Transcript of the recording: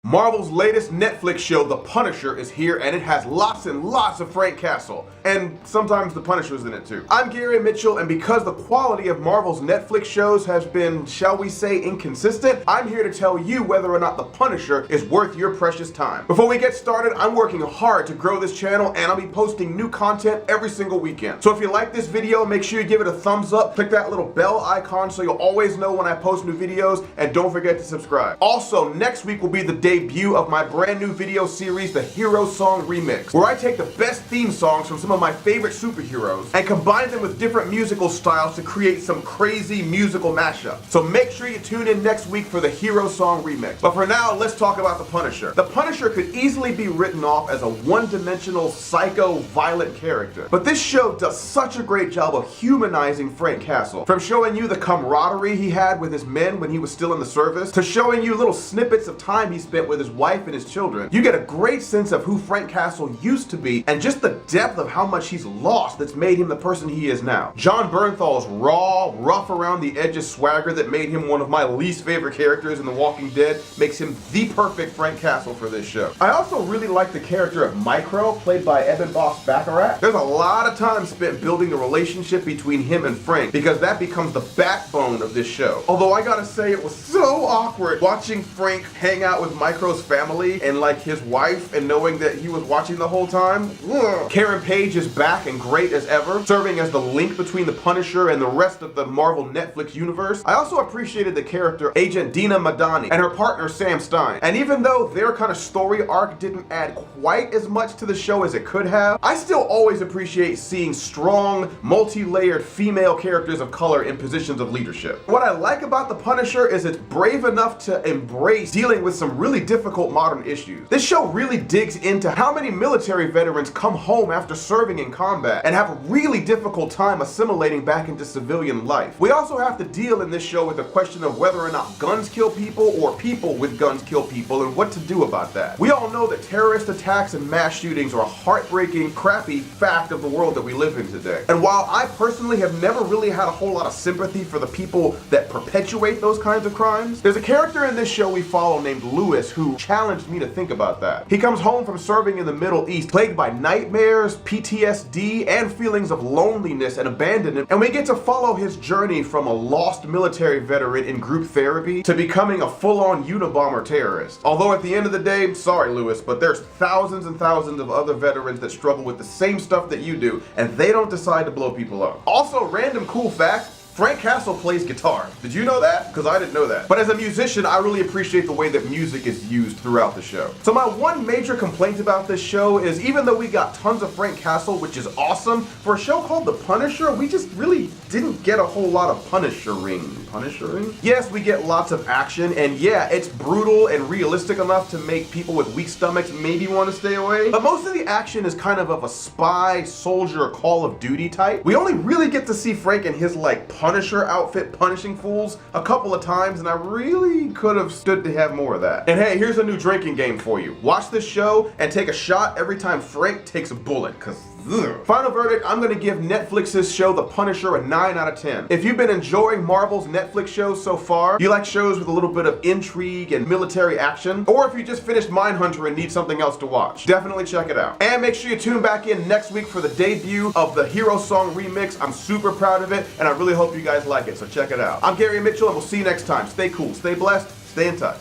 Marvel's latest Netflix show, The Punisher, is here, and it has lots and lots of Frank Castle. And sometimes the Punisher's in it too. I'm Gary Mitchell, and because the quality of Marvel's Netflix shows has been, shall we say, inconsistent, I'm here to tell you whether or not The Punisher is worth your precious time. Before we get started, I'm working hard to grow this channel, and I'll be posting new content every single weekend. So if you like this video, make sure you give it a thumbs up, click that little bell icon so you'll always know when I post new videos, and don't forget to subscribe. Also, next week will be the debut of my brand new video series, the Hero Song Remix, where I take the best theme songs from some of my favorite superheroes and combine them with different musical styles to create some crazy musical mashups. So make sure you tune in next week for the Hero Song Remix. But for now, let's talk about The Punisher. The Punisher could easily be written off as a one-dimensional, psycho, violent character. But this show does such a great job of humanizing Frank Castle. From showing you the camaraderie he had with his men when he was still in the service, to showing you little snippets of time he spent with his wife and his children, you get a great sense of who Frank Castle used to be and just the depth of how much he's lost that's made him the person he is now. Jon Bernthal's raw, rough around the edges swagger that made him one of my least favorite characters in The Walking Dead makes him the perfect Frank Castle for this show. I also really like the character of Micro, played by Eben Boss Baccarat. There's a lot of time spent building the relationship between him and Frank because that becomes the backbone of this show. Although I gotta say, it was so awkward watching Frank hang out with Micro's family and like his wife and knowing that he was watching the whole time. Ugh. Karen Page is back and great as ever, serving as the link between the Punisher and the rest of the Marvel Netflix universe. I also appreciated the character Agent Dina Madani and her partner Sam Stein. And even though their kind of story arc didn't add quite as much to the show as it could have, I still always appreciate seeing strong, multi-layered female characters of color in positions of leadership. What I like about The Punisher is it's brave enough to embrace dealing with some really difficult modern issues. This show really digs into how many military veterans come home after serving in combat and have a really difficult time assimilating back into civilian life. We also have to deal in this show with the question of whether or not guns kill people or people with guns kill people and what to do about that. We all know that terrorist attacks and mass shootings are a heartbreaking, crappy fact of the world that we live in today. And while I personally have never really had a whole lot of sympathy for the people that perpetuate those kinds of crimes, there's a character in this show we follow named Lewis who challenged me to think about that. He comes home from serving in the Middle East plagued by nightmares, PTSD, and feelings of loneliness and abandonment, and we get to follow his journey from a lost military veteran in group therapy to becoming a full-on Unabomber terrorist. Although at the end of the day, sorry Lewis, but there's thousands and thousands of other veterans that struggle with the same stuff that you do, and they don't decide to blow people up. Also, random cool fact, Frank Castle plays guitar. Did you know that? Because I didn't know that. But as a musician, I really appreciate the way that music is used throughout the show. So my one major complaint about this show is even though we got tons of Frank Castle, which is awesome, for a show called The Punisher, we just really didn't get a whole lot of Punishering. Yes, we get lots of action, and yeah, it's brutal and realistic enough to make people with weak stomachs maybe want to stay away. But most of the action is kind of a spy, soldier, Call of Duty type. We only really get to see Frank in his like Punisher outfit punishing fools a couple of times, and I really could have stood to have more of that. And hey, here's a new drinking game for you. Watch this show and take a shot every time Frank takes a bullet, cause ugh. Final verdict, I'm gonna give Netflix's show The Punisher a 9 out of 10. If you've been enjoying Marvel's Netflix shows so far, you like shows with a little bit of intrigue and military action, or if you just finished Mindhunter and need something else to watch, definitely check it out. And make sure you tune back in next week for the debut of the Hero Song Remix. I'm super proud of it, and I really hope you guys like it, so check it out. I'm Gary Mitchell, and we'll see you next time. Stay cool, stay blessed, stay in touch.